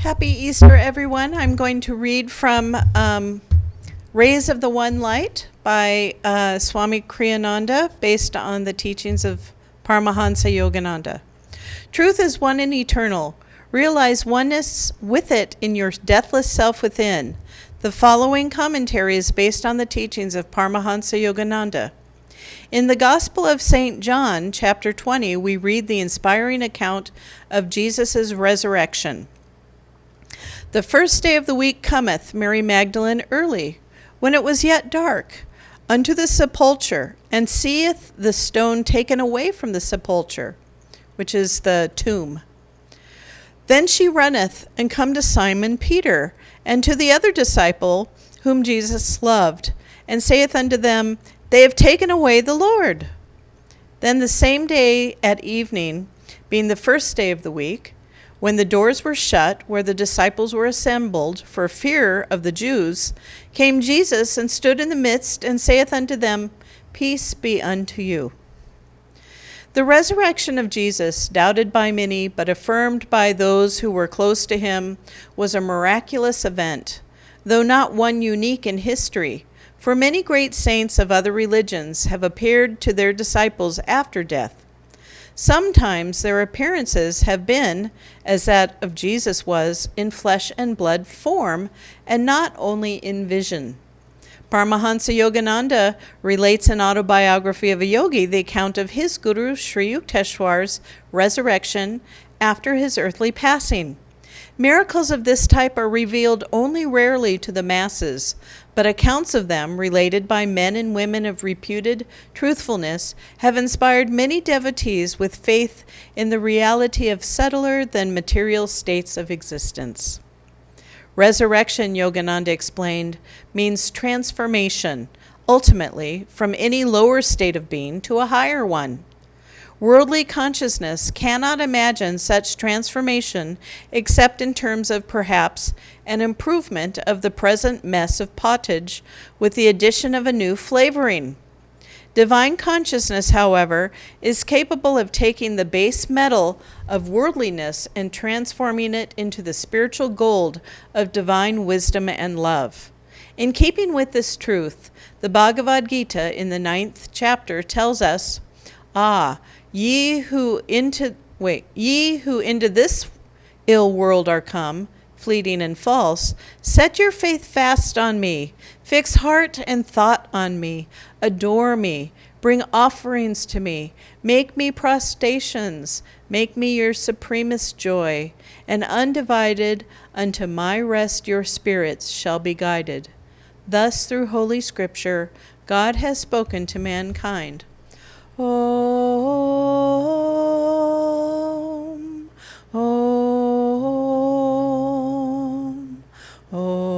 Happy Easter, everyone. I'm going to read from Rays of the One Light by Swami Kriyananda, based on the teachings of Paramahansa Yogananda. Truth is one and eternal. Realize oneness with it in your deathless self within. The following commentary is based on the teachings of Paramahansa Yogananda. In the Gospel of St. John, chapter 20, we read the inspiring account of Jesus' resurrection. The first day of the week cometh Mary Magdalene early, when it was yet dark, unto the sepulchre, and seeth the stone taken away from the sepulchre, which is the tomb. Then she runneth, and come to Simon Peter, and to the other disciple, whom Jesus loved, and saith unto them, They have taken away the Lord. Then the same day at evening, being the first day of the week, when the doors were shut, where the disciples were assembled, for fear of the Jews, came Jesus and stood in the midst, and saith unto them, Peace be unto you. The resurrection of Jesus, doubted by many, but affirmed by those who were close to him, was a miraculous event, though not one unique in history, for many great saints of other religions have appeared to their disciples after death. Sometimes their appearances have been, as that of Jesus was, in flesh and blood form, and not only in vision. Paramahansa Yogananda relates an autobiography of a yogi the account of his guru Sri Yukteswar's resurrection after his earthly passing. Miracles of this type are revealed only rarely to the masses, but accounts of them, related by men and women of reputed truthfulness, have inspired many devotees with faith in the reality of subtler than material states of existence. Resurrection, Yogananda explained, means transformation, ultimately, from any lower state of being to a higher one. Worldly consciousness cannot imagine such transformation except in terms of perhaps an improvement of the present mess of pottage with the addition of a new flavoring. Divine consciousness, however, is capable of taking the base metal of worldliness and transforming it into the spiritual gold of divine wisdom and love. In keeping with this truth, the Bhagavad Gita in the 9th chapter tells us, Ye who into this ill world are come, fleeting and false, set your faith fast on me, fix heart and thought on me, adore me, bring offerings to me, make me prostrations, make me your supremest joy, and undivided unto my rest your spirits shall be guided. Thus through Holy Scripture, God has spoken to mankind. Om, Om, Om.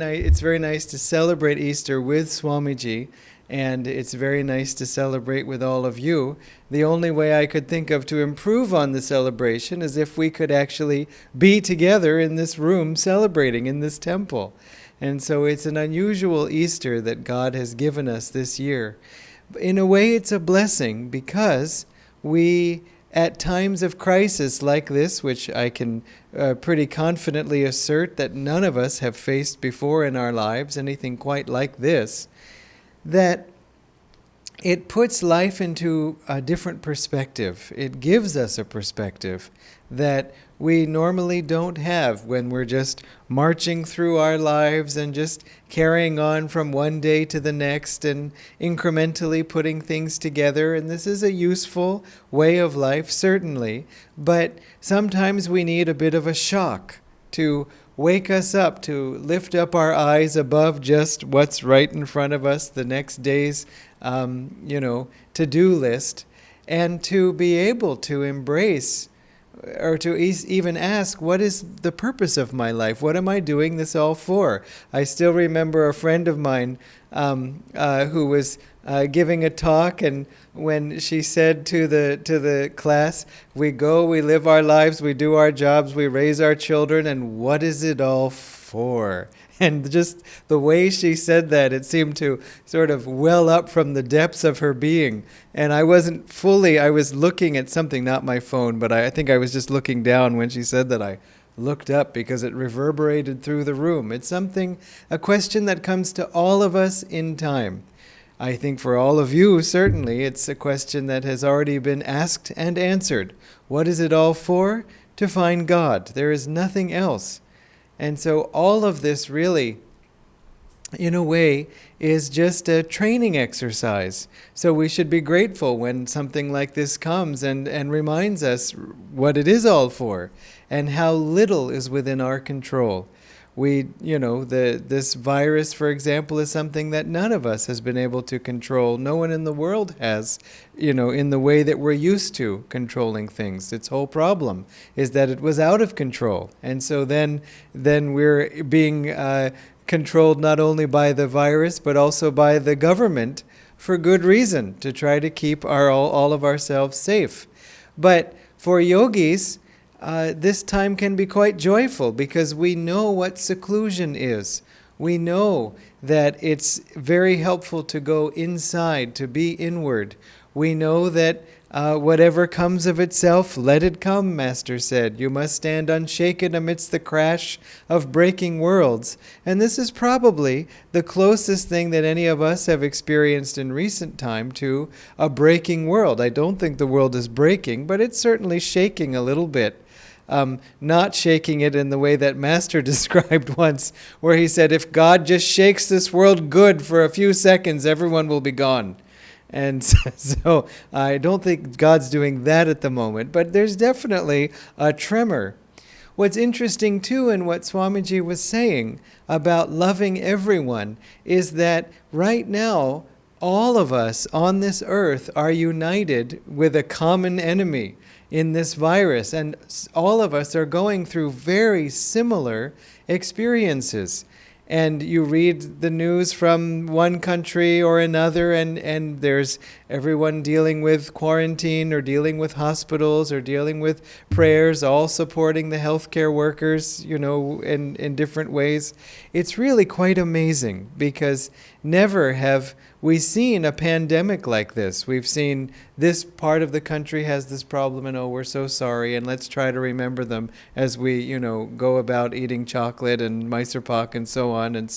It's very nice to celebrate Easter with Swamiji, and it's very nice to celebrate with all of you. The only way I could think of to improve on the celebration is if we could actually be together in this room celebrating in this temple. And so it's an unusual Easter that God has given us this year. In a way, it's a blessing because we, at times of crisis like this, which I can pretty confidently assert that none of us have faced before in our lives, anything quite like this, that it puts life into a different perspective. It gives us a perspective that we normally don't have when we're just marching through our lives and just carrying on from one day to the next and incrementally putting things together. And this is a useful way of life, certainly, but sometimes we need a bit of a shock to wake us up, to lift up our eyes above just what's right in front of us, the next day's to-do list, and to be able to embrace or to even ask, what is the purpose of my life? What am I doing this all for? I still remember a friend of mine who was giving a talk, and when she said to the class, we go, we live our lives, we do our jobs, we raise our children, and what is it all for? And just the way she said that, it seemed to sort of well up from the depths of her being. And I was looking at something, not my phone, but I think I was just looking down when she said that. I looked up because it reverberated through the room. It's a question that comes to all of us in time. I think for all of you, certainly, it's a question that has already been asked and answered. What is it all for? To find God. There is nothing else. And so all of this really, in a way, is just a training exercise. So we should be grateful when something like this comes and reminds us what it is all for and how little is within our control. This virus, for example, is something that none of us has been able to control. No one in the world has, in the way that we're used to controlling things. Its whole problem is that it was out of control. And so then we're being controlled not only by the virus, but also by the government for good reason, to try to keep all of ourselves safe. But for yogis, this time can be quite joyful because we know what seclusion is. We know that it's very helpful to go inside, to be inward. We know that whatever comes of itself, let it come, Master said. You must stand unshaken amidst the crash of breaking worlds. And this is probably the closest thing that any of us have experienced in recent time to a breaking world. I don't think the world is breaking, but it's certainly shaking a little bit. Not shaking it in the way that Master described once, where he said, if God just shakes this world good for a few seconds, everyone will be gone. And so I don't think God's doing that at the moment, but there's definitely a tremor. What's interesting, too, in what Swamiji was saying about loving everyone is that right now, all of us on this earth are united with a common enemy in this virus, and all of us are going through very similar experiences. And you read the news from one country or another, and there's everyone dealing with quarantine or dealing with hospitals or dealing with prayers, all supporting the healthcare workers, in different ways. It's really quite amazing because never have we seen a pandemic like this. We've seen this part of the country has this problem, and we're so sorry, and let's try to remember them as we, go about eating chocolate and Mysore pak and so on. And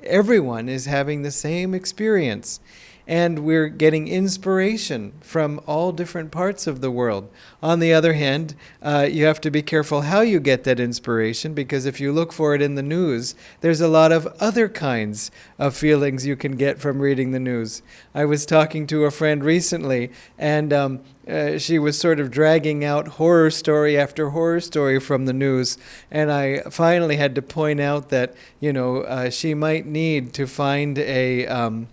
everyone is having the same experience. And we're getting inspiration from all different parts of the world. On the other hand, you have to be careful how you get that inspiration, because if you look for it in the news, there's a lot of other kinds of feelings you can get from reading the news. I was talking to a friend recently, and she was sort of dragging out horror story after horror story from the news, and I finally had to point out that, she might need to find a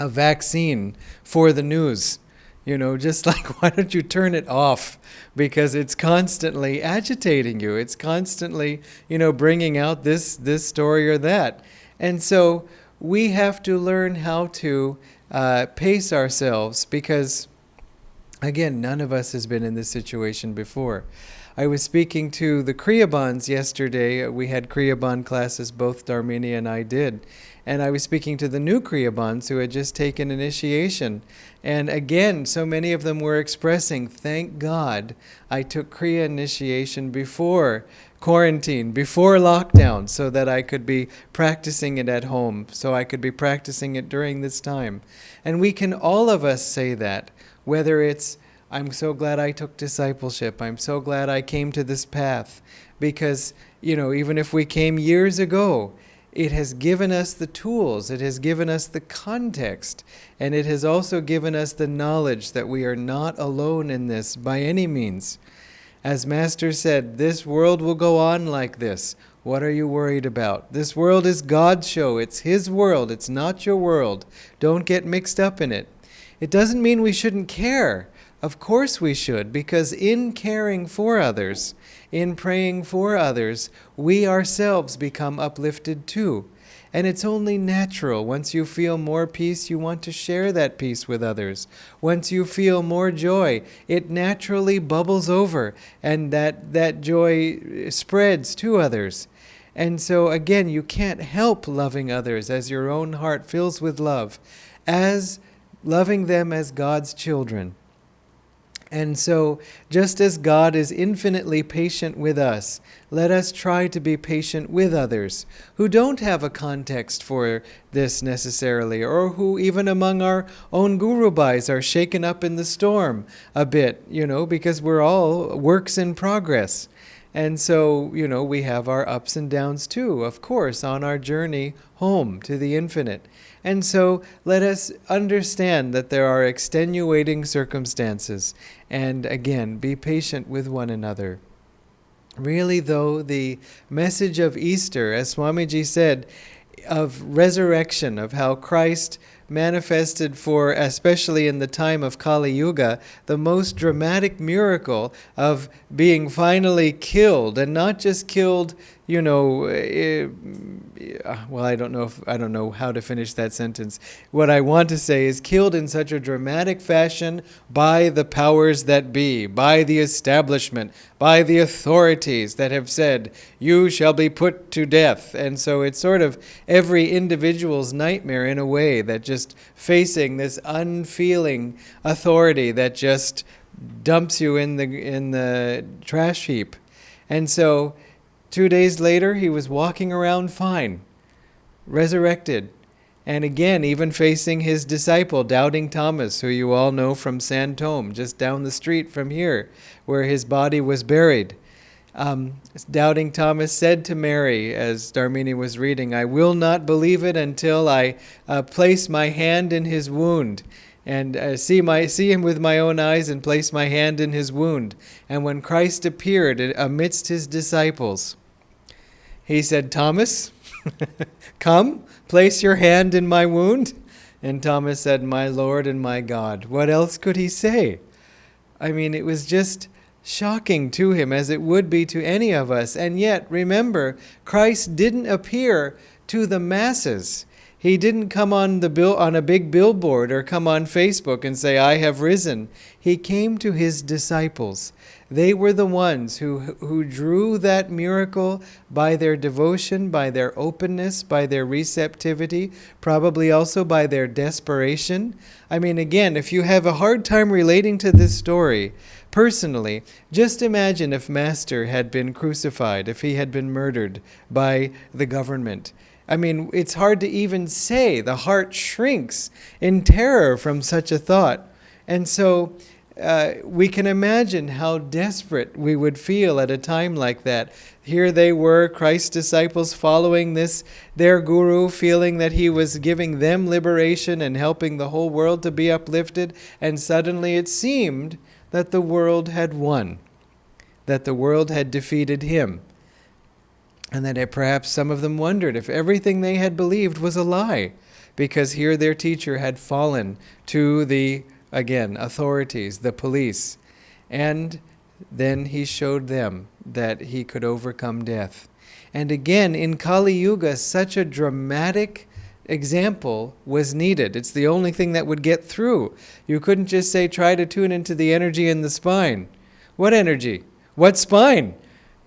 vaccine for the news. Just like, why don't you turn it off? Because it's constantly agitating you. It's constantly, bringing out this story or that. And so we have to learn how to pace ourselves because, again, none of us has been in this situation before. I was speaking to the Kriyabans yesterday. We had Kriyaban classes, both Dharmini and I did. And I was speaking to the new Kriyabans who had just taken initiation. And again, so many of them were expressing, thank God I took Kriya initiation before quarantine, before lockdown, so that I could be practicing it at home, so I could be practicing it during this time. And we can, all of us, say that, whether it's, I'm so glad I took discipleship, I'm so glad I came to this path, because, even if we came years ago, it has given us the tools, it has given us the context, and it has also given us the knowledge that we are not alone in this by any means. As Master said, this world will go on like this. What are you worried about? This world is God's show. It's His world. It's not your world. Don't get mixed up in it. It doesn't mean we shouldn't care. Of course we should, because in caring for others, in praying for others, we ourselves become uplifted too. And it's only natural. Once you feel more peace, you want to share that peace with others. Once you feel more joy, it naturally bubbles over, and that joy spreads to others. And so again, you can't help loving others as your own heart fills with love, as loving them as God's children. And so, just as God is infinitely patient with us, let us try to be patient with others who don't have a context for this necessarily, or who even among our own gurubhais are shaken up in the storm a bit, because we're all works in progress. And so, we have our ups and downs too, of course, on our journey home to the infinite. And so let us understand that there are extenuating circumstances, and again, be patient with one another. Really, though, the message of Easter, as Swamiji said, of resurrection, of how Christ manifested for, especially in the time of Kali Yuga, the most dramatic miracle of being finally killed, and not just killed, well, I don't know how to finish that sentence. What I want to say is killed in such a dramatic fashion by the powers that be, by the establishment, by the authorities that have said, you shall be put to death. And so it's sort of every individual's nightmare in a way, that just facing this unfeeling authority that just dumps you in the trash heap. And so 2 days later, he was walking around fine, resurrected. And again, even facing his disciple, Doubting Thomas, who you all know from Santome, just down the street from here, where his body was buried. Doubting Thomas said to Mary, as Dharmini was reading, I will not believe it until I place my hand in his wound, and see him with my own eyes and place my hand in his wound. And when Christ appeared amidst his disciples, he said, Thomas, come, place your hand in my wound. And Thomas said, my Lord and my God. What else could he say? I mean, it was just shocking to him, as it would be to any of us. And yet, remember, Christ didn't appear to the masses. He didn't come on a big billboard or come on Facebook and say, I have risen. He came to his disciples. They were the ones who drew that miracle by their devotion, by their openness, by their receptivity, probably also by their desperation. I mean, again, if you have a hard time relating to this story personally, just imagine if Master had been crucified, if he had been murdered by the government. I mean, it's hard to even say. The heart shrinks in terror from such a thought. And so we can imagine how desperate we would feel at a time like that. Here they were, Christ's disciples, following their guru, feeling that he was giving them liberation and helping the whole world to be uplifted. And suddenly it seemed that the world had won, that the world had defeated him. And that perhaps some of them wondered if everything they had believed was a lie, because here their teacher had fallen to the, again, authorities, the police. And then he showed them that he could overcome death. And again, in Kali Yuga, such a dramatic example was needed. It's the only thing that would get through. You couldn't just say, try to tune into the energy in the spine. What energy? What spine?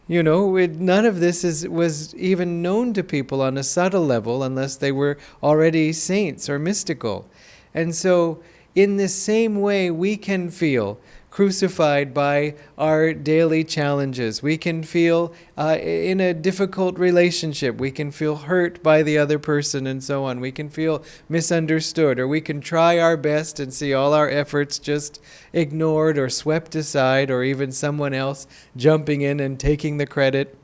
None of this was even known to people on a subtle level unless they were already saints or mystical. And so, in this same way, we can feel crucified by our daily challenges. We can feel in a difficult relationship. We can feel hurt by the other person and so on. We can feel misunderstood, or we can try our best and see all our efforts just ignored or swept aside, or even someone else jumping in and taking the credit,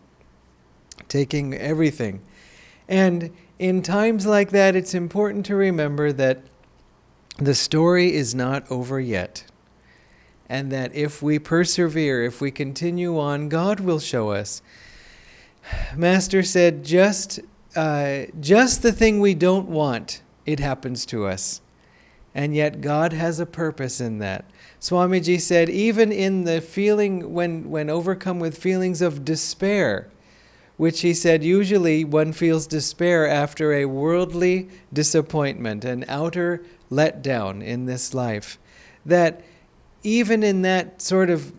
taking everything. And in times like that, it's important to remember that the story is not over yet. And that if we persevere, if we continue on, God will show us. Master said, just the thing we don't want, it happens to us. And yet God has a purpose in that. Swamiji said, even in the feeling, when overcome with feelings of despair, which he said usually one feels despair after a worldly disappointment, an outer letdown in this life, that even in that sort of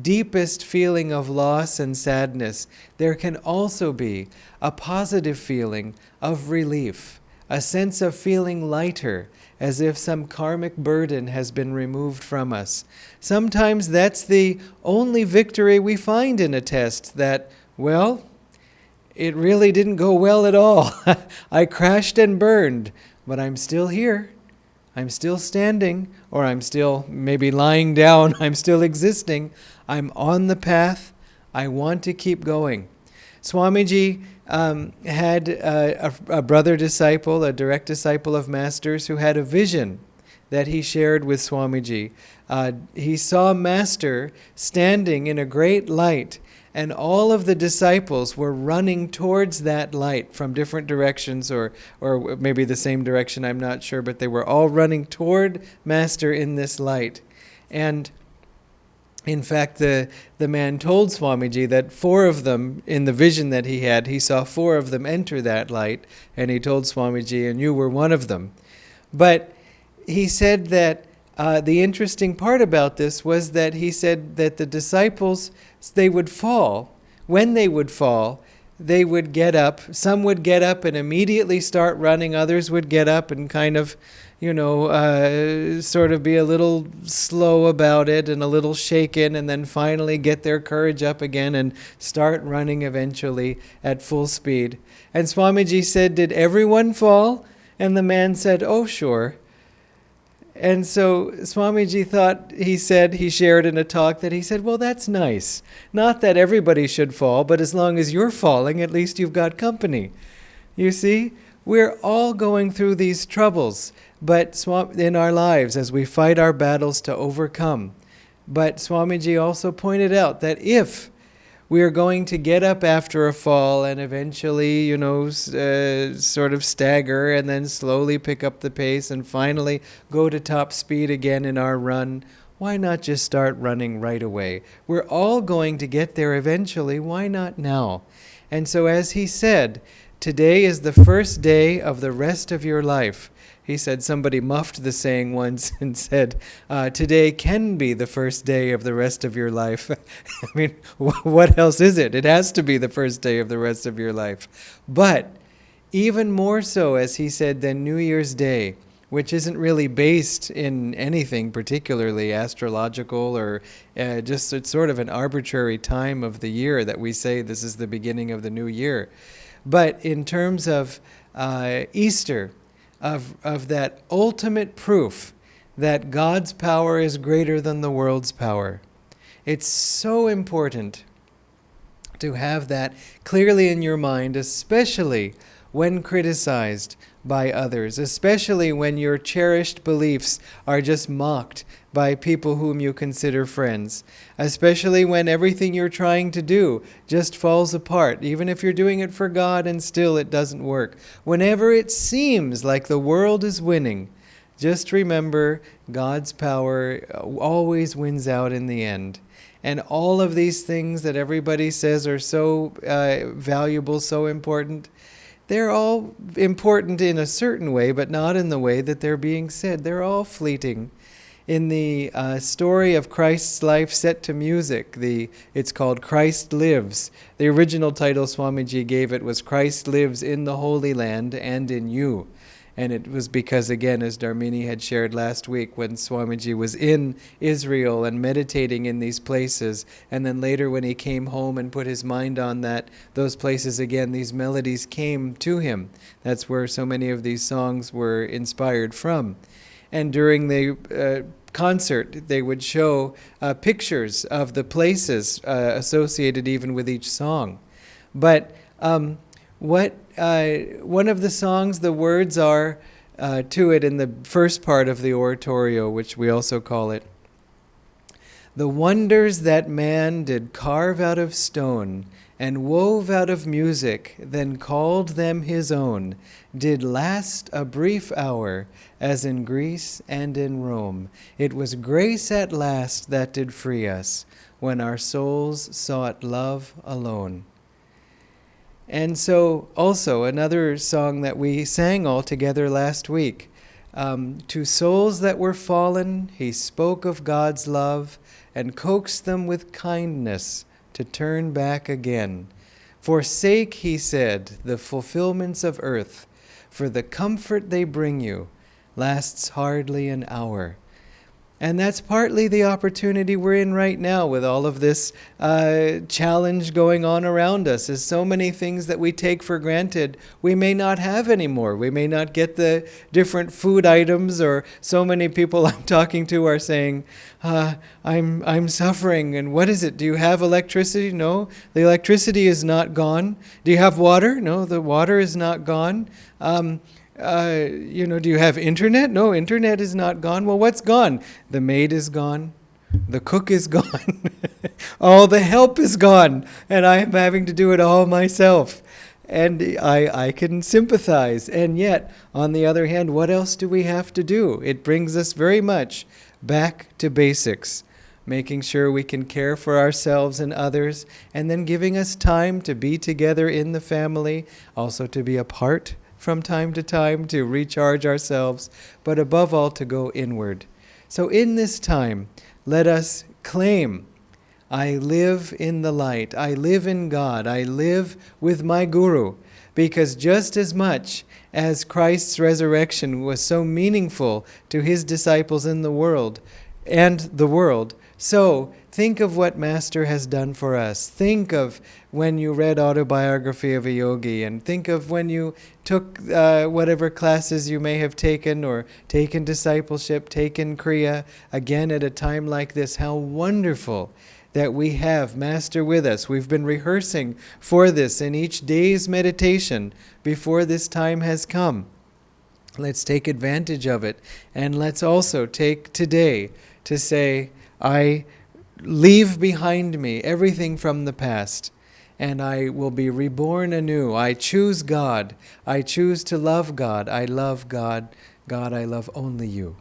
deepest feeling of loss and sadness, there can also be a positive feeling of relief, a sense of feeling lighter, as if some karmic burden has been removed from us. Sometimes that's the only victory we find in a test, that, well, it really didn't go well at all. I crashed and burned, but I'm still here. I'm still standing, or I'm still maybe lying down. I'm still existing. I'm on the path. I want to keep going. Swamiji had a brother disciple, a direct disciple of Master's, who had a vision that he shared with Swamiji. He saw Master standing in a great light, and all of the disciples were running towards that light from different directions, or maybe the same direction, I'm not sure, but they were all running toward Master in this light. And in fact, the man told Swamiji that 4 of them, in the vision that he had, he saw 4 of them enter that light, and he told Swamiji, and you were one of them. But he said that the interesting part about this was that he said that the disciples, they would fall. When they would fall, they would get up. Some would get up and immediately start running. Others would get up and kind of, sort of be a little slow about it and a little shaken, and then finally get their courage up again and start running eventually at full speed. And Swamiji said, "Did everyone fall?" And the man said, "Oh, sure." And so Swamiji thought, he shared in a talk that he said, well, that's nice. Not that everybody should fall, but as long as you're falling, at least you've got company. You see, we're all going through these troubles but in our lives as we fight our battles to overcome. But Swamiji also pointed out that if we are going to get up after a fall and eventually, sort of stagger and then slowly pick up the pace and finally go to top speed again in our run, why not just start running right away? We're all going to get there eventually. Why not now? And so as he said, today is the first day of the rest of your life. He said, somebody muffed the saying once and said, today can be the first day of the rest of your life. I mean, what else is it? It has to be the first day of the rest of your life. But even more so, as he said, than New Year's Day, which isn't really based in anything particularly astrological or just it's sort of an arbitrary time of the year that we say this is the beginning of the new year. But in terms of Easter, of that ultimate proof that God's power is greater than the world's power. It's so important to have that clearly in your mind, especially when criticized by others, especially when your cherished beliefs are just mocked by people whom you consider friends, especially when everything you're trying to do just falls apart, even if you're doing it for God and still it doesn't work. Whenever it seems like the world is winning, just remember God's power always wins out in the end. And all of these things that everybody says are so valuable, so important, they're all important in a certain way, but not in the way that they're being said. They're all fleeting. In the story of Christ's life set to music, it's called Christ Lives. The original title Swamiji gave it was Christ Lives in the Holy Land and in You. And it was because, again, as Dharmini had shared last week, when Swamiji was in Israel and meditating in these places, and then later when he came home and put his mind on those places again, these melodies came to him. That's where so many of these songs were inspired from. And during the concert, they would show pictures of the places associated even with each song. But one of the songs, the words are to it in the first part of the oratorio, which we also call it, the wonders that man did carve out of stone and wove out of music, then called them his own, did last a brief hour, as in Greece and in Rome. It was grace at last that did free us, when our souls sought love alone. And so also another song that we sang all together last week, To souls that were fallen, he spoke of God's love and coaxed them with kindness to turn back again. Forsake, he said, the fulfillments of earth, for the comfort they bring you lasts hardly an hour. And that's partly the opportunity we're in right now with all of this challenge going on around us. Is so many things that we take for granted we may not have anymore. We may not get the different food items, or so many people I'm talking to are saying, I'm suffering. And what is it? Do you have electricity? No, the electricity is not gone. Do you have water? No, the water is not gone. Do you have internet? No, internet is not gone. Well, what's gone? The maid is gone. The cook is gone. All the help is gone. And I am having to do it all myself. And I can sympathize. And yet, on the other hand, what else do we have to do? It brings us very much back to basics. Making sure we can care for ourselves and others, and then giving us time to be together in the family, also to be apart from time to time to recharge ourselves, but above all to go inward. So in this time, let us claim, I live in the light, I live in God, I live with my Guru, because just as much as Christ's resurrection was so meaningful to his disciples in the world, so think of what Master has done for us. Think of when you read Autobiography of a Yogi, and think of when you took whatever classes you may have taken, or taken discipleship, taken Kriya, again at a time like this. How wonderful that we have Master with us. We've been rehearsing for this in each day's meditation before this time has come. Let's take advantage of it, and let's also take today to say, I leave behind me everything from the past, and I will be reborn anew. I choose God. I choose to love God. I love God. God, I love only you.